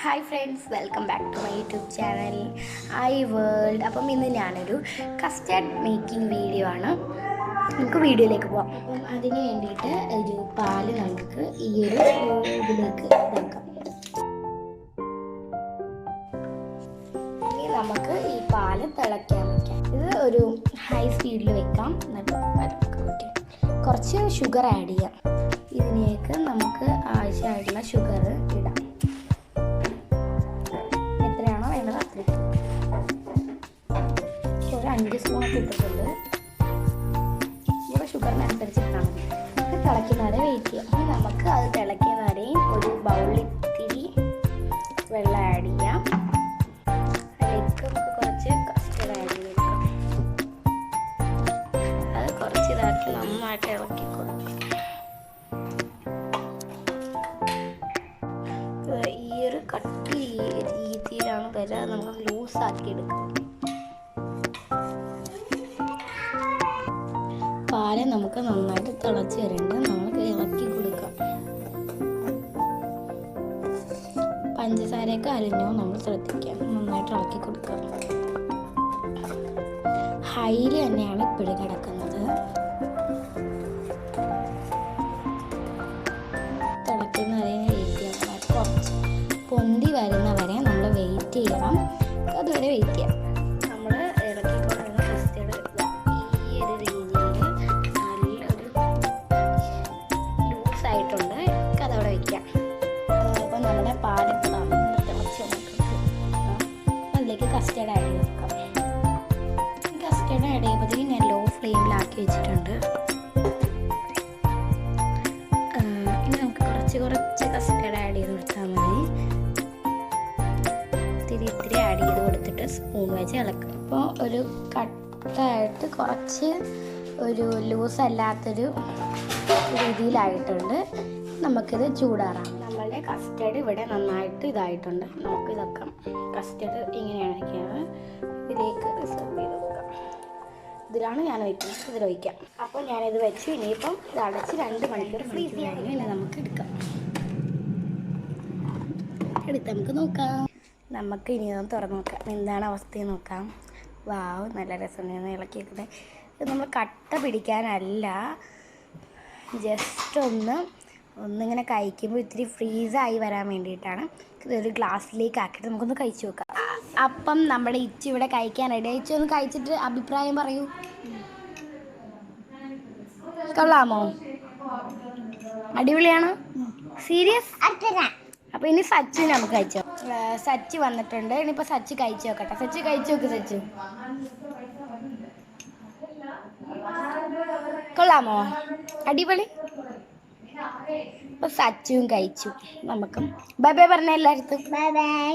Hi friends, welcome back to my YouTube channel I World. അപ്പം ഇന്ന് ഞാനൊരു custard making video ആണ്. നമുക്ക് വീഡിയോയിലേക്ക് പോകാം. അപ്പം അതിന് വേണ്ടിയിട്ട് ഒരു പാല് നമുക്ക് ഈ ഒരു ഇതിലേക്ക് ഇതാക്കാം. ഇനി നമുക്ക് ഈ പാല് തിളയ്ക്കാൻ വയ്ക്കാം. ഇത് ഒരു ഹൈ സ്പീഡിൽ വെക്കാം. കുറച്ച് ഷുഗർ ആഡ് ചെയ്യാം. ഇതിലേക്ക് നമുക്ക് ആവശ്യമായിട്ടുള്ള ഷുഗർ ഇടാം. എത്രയാണോ വേണ്ടത് അത്രയ്ക്ക്. ഒരു 5 സ്പൂണൊക്കെ ഇട്ടിട്ടുണ്ട്. ഇവിടെ ഷുഗറിനനുസരിച്ചിട്ടാണ്. ഇത് തിളയ്ക്കുന്നവരെ വെയിറ്റ് ചെയ്യാം. ഇനി നമുക്ക് അത് തിളയ്ക്കുന്നവരെയും ഒരു ബൗളിൽ ഇത്തിരി വെള്ളം ആഡ് ചെയ്യാം. അതിലേക്ക് നമുക്ക് കുറച്ച് കസ്റ്റർഡ് ആഡ് ചെയ്തെടുക്കാം. അത് കുറച്ച് ഇതാക്കി നന്നായിട്ട് ഇളക്കി കൊടുക്കാം. ഈ ഒരു കട്ടി രീതിയിലാണ് വരാതെ നമുക്ക് ലൂസാക്കി എടുക്കാം. പാല് നമുക്ക് നന്നായിട്ട് തിളച്ച് വരുന്നുണ്ട്. നമുക്ക് ഇളക്കി കൊടുക്കാം. പഞ്ചസാരയൊക്കെ അലിഞ്ഞോ നമ്മൾ ശ്രദ്ധിക്കാം. നന്നായിട്ട് ഇളക്കി കൊടുക്കാം. ഹൈയിൽ തന്നെയാണ് ഇപ്പോഴും കിടക്കുന്നത്. തിളയ്ക്കുന്നവരെ വെയിറ്റ് ചെയ്യണം. കുറച്ച് പൊന്തി വരുന്നവരെ നമ്മൾ വെയിറ്റ് ചെയ്യണം. അതുവരെ വെയിറ്റ് ചെയ്യാം. നമ്മൾ ഇറക്കിക്കൊണ്ടിരുന്ന കസ്റ്റർഡ് ഈ ഒരു രീതിയിൽ നല്ലൊരു ലൂസായിട്ടുണ്ട്. അതവിടെ വയ്ക്കാം. അപ്പോൾ നമ്മുടെ പാലൊക്കെ തിളച്ച് അതിലേക്ക് കസ്റ്റർഡ് ആഡ് ചെയ്ത് വെക്കാം. കസ്റ്റർഡ് ആഡ് ചെയ്യുമ്പോഴത്തേക്കും ഞാൻ ലോ ഫ്ലെയിമിലാക്കി വെച്ചിട്ടുണ്ട്. ഇനി നമുക്ക് കുറച്ച് കസ്റ്റർഡ് ആഡ് ചെയ്ത് കൊടുത്താൽ മതി. ഇത്തിരി ആഡ് ചെയ്ത് കൊടുത്തിട്ട് സ്പൂൺ വെച്ച് ഇളക്കുക. അപ്പോൾ ഒരു കട്ടായിട്ട് കുറച്ച് ഒരു ലൂസ് അല്ലാത്തൊരു രീതിയിലായിട്ടുണ്ട്. നമുക്കിത് ചൂടാറാം. നമ്മളുടെ കസ്റ്റർഡ് ഇവിടെ നന്നായിട്ട് ഇതായിട്ടുണ്ട്. നമുക്കിതൊക്കെ കസ്റ്റർഡ് ഇങ്ങനെയാണ് വയ്ക്കുന്നത്. ഇതിലേക്ക് റിസർവ് ചെയ്ത് വെക്കാം. ഇതിലാണ് ഞാൻ വയ്ക്കുന്നത്. ഇതിൽ വയ്ക്കാം. അപ്പോൾ ഞാനിത് വെച്ച് ഇനിയിപ്പം ഇത് അടച്ച് 2 മണിക്കൂർ ഫ്രീസ് ചെയ്യാൻ. ഇനി നമുക്ക് എടുക്കാം. നമുക്ക് നോക്കാം. നമുക്ക് ഇനി ഒന്ന് തുറന്ന് നോക്കാം. എന്താണ് അവസ്ഥയെന്ന് നോക്കാം. വാവ്, നല്ല രസമാണ് ഇളക്കിയത്. ഇത് നമ്മൾ കട്ട പിടിക്കാനല്ല, ജസ്റ്റ് ഒന്നിങ്ങനെ കഴിക്കുമ്പോൾ ഇത്തിരി ഫ്രീസായി വരാൻ വേണ്ടിയിട്ടാണ്. ഇതൊരു ഗ്ലാസ്സിലേക്ക് ആക്കിയിട്ട് നമുക്കൊന്ന് കഴിച്ചു നോക്കാം. അപ്പം നമ്മുടെ ഇച്ചി ഇവിടെ കഴിക്കാൻ റെഡി. ഇച്ചി ഒന്ന് കഴിച്ചിട്ട് അഭിപ്രായം പറയൂ. കൊള്ളാമോ? അടിപൊളിയാണ്. സീരിയസ്? അപ്പോൾ ഇനി സച്ച് നമുക്ക് കഴിച്ചോ. സച്ച് വന്നിട്ടുണ്ട്. ഇനിയിപ്പോൾ സച്ച് കഴിച്ചു നോക്കട്ടെ. സച്ച് കഴിച്ചു നോക്ക്. സച്ച് കൊള്ളാമോ? അടിപൊളി. അപ്പോൾ സച്ചും കഴിച്ചു. നമുക്കും ബൈ ബൈ പറഞ്ഞ എല്ലായിടത്തും. Bye bye.